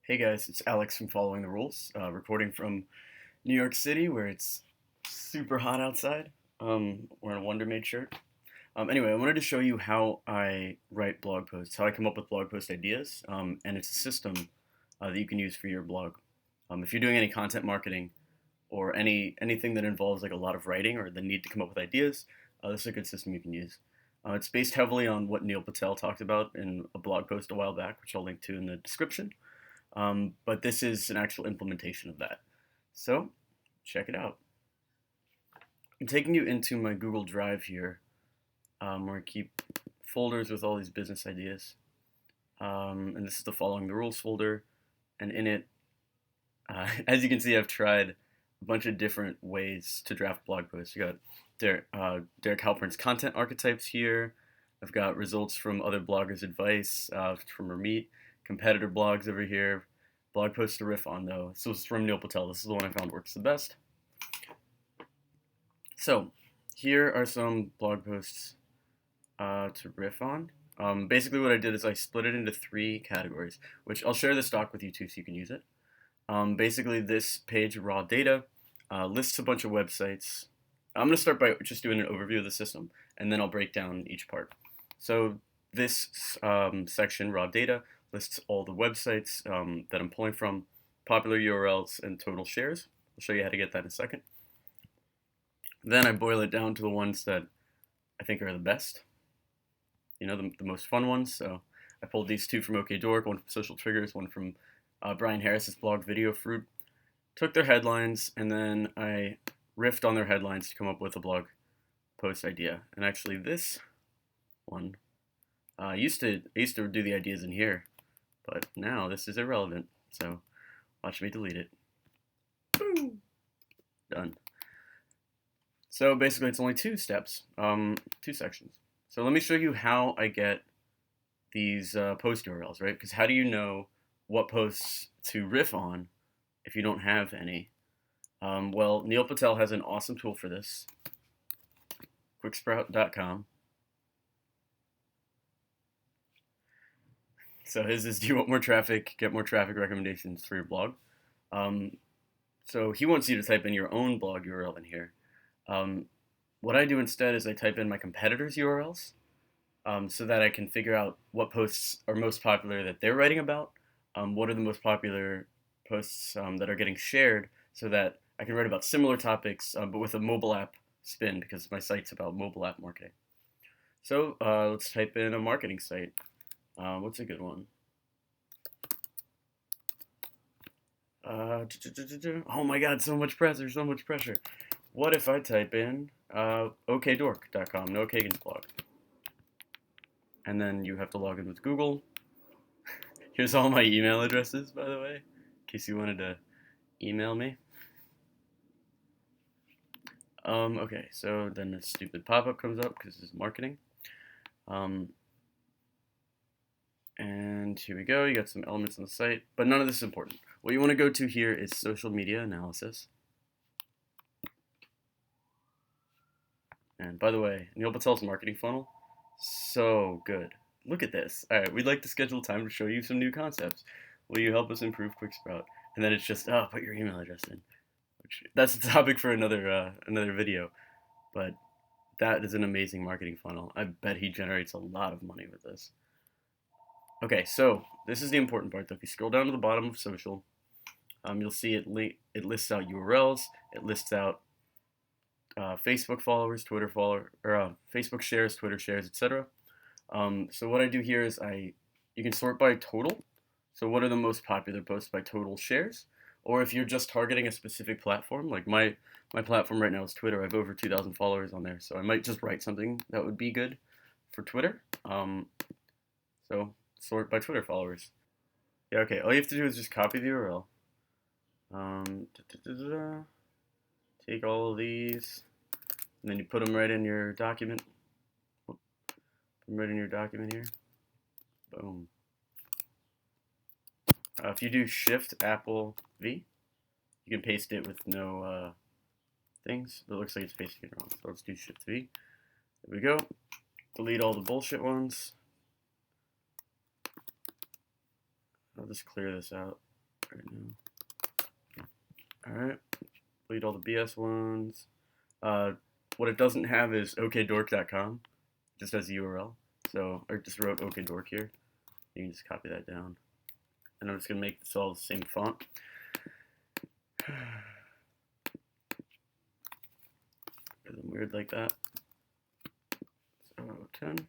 Hey guys, it's Alex from Following the Rules, reporting from New York City where it's super hot outside. Wearing a Wonder Made shirt. Anyway, I wanted to show you how I write blog posts, how I come up with blog post ideas, and it's a system that you can use for your blog. If you're doing any content marketing or anything that involves like a lot of writing or the need to come up with ideas, this is a good system you can use. It's based heavily on what Neil Patel talked about in a blog post a while back, which I'll link to in the description. But this is an actual implementation of that. So check it out. I'm taking you into my Google Drive here, where I keep folders with all these business ideas. And this is the Following the Rules folder. And in it, as you can see, I've tried a bunch of different ways to draft blog posts. You got Derek Halpern's content archetypes here. I've got results from other bloggers' advice from Ramit, competitor blogs over here. Blog post to riff on though. So it's from Neil Patel. This is the one I found works the best. So here are some blog posts to riff on. Basically what I did is I split it into 3 categories, which I'll share the stock with you too so you can use it. Basically this page, raw data, lists a bunch of websites. I'm going to start by just doing an overview of the system, and then I'll break down each part. So this section, raw data, lists all the websites that I'm pulling from, popular URLs, and total shares. I'll show you how to get that in a second. Then I boil it down to the ones that I think are the best, the most fun ones. So I pulled these 2 from OKDork, one from Social Triggers, one from Brian Harris's blog Video Fruit. Took their headlines, and then I riffed on their headlines to come up with a blog post idea. And actually this one, I used to do the ideas in here, but now this is irrelevant, so watch me delete it. Boom! Done. So basically it's only 2 steps, 2 sections. So let me show you how I get these post URLs, right? Because how do you know what posts to riff on if you don't have any? Well, Neil Patel has an awesome tool for this, quicksprout.com. So his is, do you want more traffic, get more traffic recommendations for your blog. So he wants you to type in your own blog URL in here. What I do instead is I type in my competitors' URLs so that I can figure out what posts are most popular that they're writing about, what are the most popular posts that are getting shared, so that I can write about similar topics but with a mobile app spin, because my site's about mobile app marketing. So let's type in a marketing site. What's a good one? Oh my god, so much pressure, so much pressure. What if I type in okdork.com, Noah Kagan's blog? And then you have to log in with Google. Here's all my email addresses, by the way, in case you wanted to email me. Okay, so then a stupid pop-up comes up because this is marketing. And here we go, you got some elements on the site, but none of this is important. What you want to go to here is social media analysis. And by the way, Neil Patel's marketing funnel, so good. Look at this. All right, we'd like to schedule time to show you some new concepts. Will you help us improve QuickSprout? And then it's just, put your email address in. That's a topic for another video, but that is an amazing marketing funnel. I bet he generates a lot of money with this. Okay, so this is the important part though. If you scroll down to the bottom of social, you'll see it lists out URLs, it lists out Facebook followers, Twitter Facebook shares, Twitter shares, etc. So what I do here is you can sort by total. So what are the most popular posts by total shares? Or if you're just targeting a specific platform, like my platform right now is Twitter. I have over 2,000 followers on there, so I might just write something that would be good for Twitter. So sort by Twitter followers. Yeah, okay. All you have to do is just copy the URL. Take all of these, and then you put them right in your document. Put them right in your document here. Boom. If you do Shift Apple V, you can paste it with no things. It looks like it's pasting it wrong. So let's do Shift V. There we go. Delete all the bullshit ones. I'll just clear this out. right now. All right, delete all the BS ones. What it doesn't have is okdork.com, just as a URL. So I just wrote okdork here. You can just copy that down. And I'm just going to make this all the same font. Something weird like that. So 10.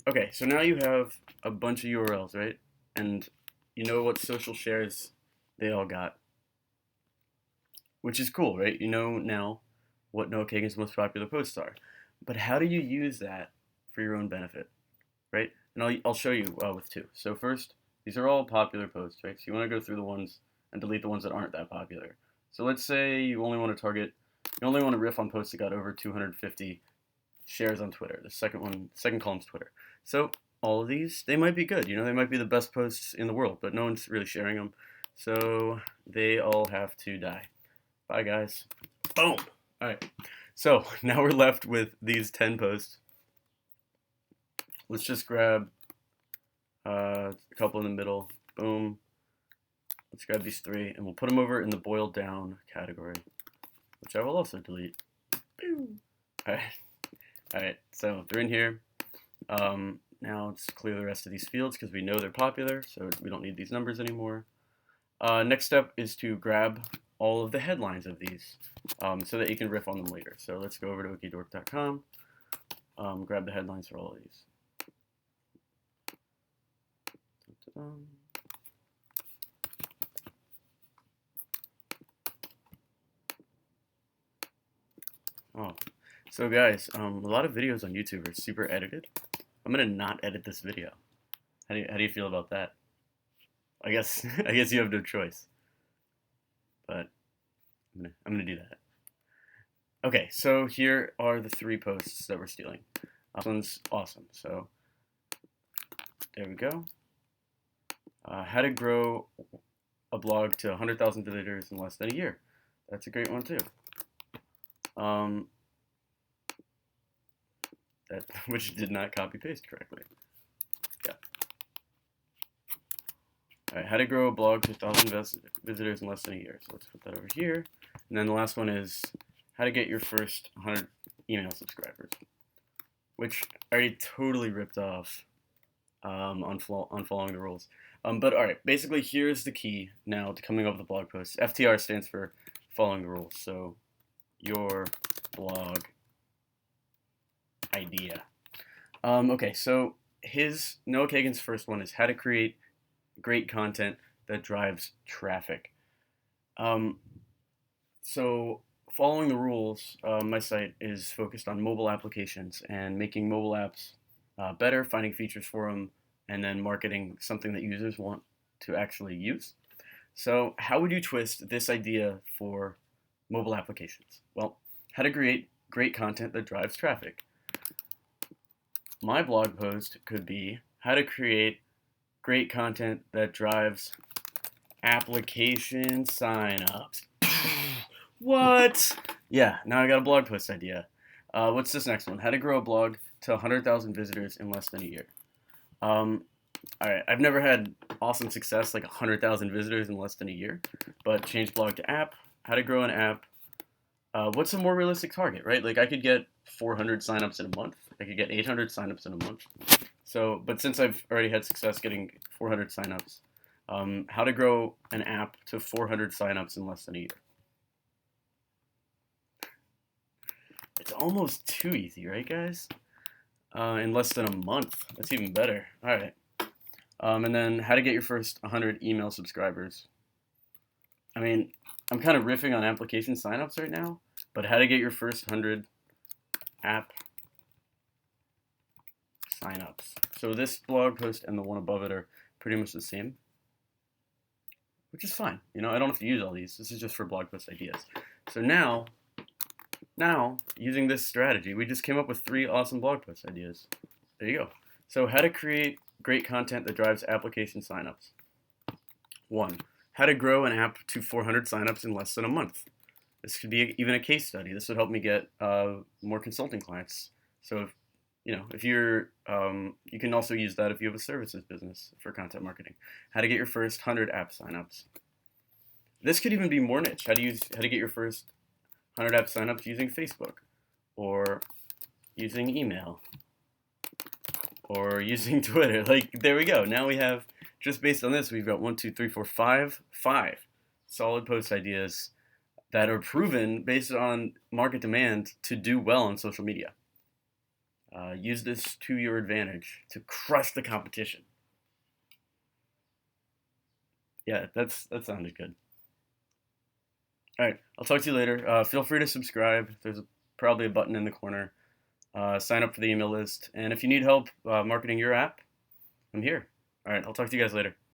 Okay, so now you have a bunch of URLs, right? And you know what social shares they all got. Which is cool, right? You know now what Noah Kagan's most popular posts are. But how do you use that for your own benefit, right? And I'll show you with two. So first, these are all popular posts, right? So you want to go through the ones and delete the ones that aren't that popular. So let's say you only want to riff on posts that got over 250 shares on Twitter. The second column's Twitter. So all of these, they might be good. You know, they might be the best posts in the world, but no one's really sharing them. So they all have to die. Bye, guys. Boom. All right. So now we're left with these 10 posts. Let's just grab a couple in the middle. Boom. Let's grab these 3, and we'll put them over in the boiled down category, which I will also delete. Boom. All right. All right. So they're in here. Now let's clear the rest of these fields because we know they're popular, so we don't need these numbers anymore. Next step is to grab all of the headlines of these so that you can riff on them later. So let's go over to okdork.com, grab the headlines for all of these. Oh, so guys, a lot of videos on YouTube are super edited. I'm gonna not edit this video. How do you feel about that? I guess you have no choice, but I'm gonna do that. Okay, so here are the 3 posts that we're stealing. This one's awesome. So there we go. How to grow a blog to 100,000 visitors in less than a year. That's a great one too. Which did not copy paste correctly. Yeah. All right, how to grow a blog to 1,000 visitors in less than a year. So let's put that over here. And then the last one is how to get your first 100 email subscribers, which I already totally ripped off on following the rules. But all right, basically here's the key now to coming up with a blog post. FTR stands for following the rules. So your blog idea. Okay, so Noah Kagan's first one is how to create great content that drives traffic. So following the rules, my site is focused on mobile applications and making mobile apps better, finding features for them, and then marketing something that users want to actually use. So how would you twist this idea for mobile applications? Well, how to create great content that drives traffic. My blog post could be how to create great content that drives application signups. What? Yeah, now I got a blog post idea. What's this next one? How to grow a blog to 100,000 visitors in less than a year. All right, I've never had awesome success like 100,000 visitors in less than a year, but change blog to app. How to grow an app. What's a more realistic target, right? Like I could get 400 signups in a month. I could get 800 signups in a month. So, but since I've already had success getting 400 signups, how to grow an app to 400 signups in less than a year. It's almost too easy, right, guys? In less than a month. That's even better. All right. And then how to get your first 100 email subscribers. I mean, I'm kind of riffing on application signups right now, but how to get your first 100 app signups. So this blog post and the one above it are pretty much the same, which is fine. You know, I don't have to use all these. This is just for blog post ideas. So now, using this strategy, we just came up with 3 awesome blog post ideas. There you go. So how to create great content that drives application signups. 1. How to grow an app to 400 signups in less than a month. This could be even a case study. This would help me get more consulting clients. So if you're, you can also use that if you have a services business for content marketing. How to get your first 100 app signups. This could even be more niche. How to get your first 100 app signups using Facebook, or using email, or using Twitter. Like, there we go. Now we have, just based on this, we've got 1, 2, 3, 4, 5 solid post ideas that are proven based on market demand to do well on social media. Use this to your advantage to crush the competition. Yeah, that sounded good. All right, I'll talk to you later. Feel free to subscribe. There's probably a button in the corner. Sign up for the email list. And if you need help marketing your app, I'm here. All right, I'll talk to you guys later.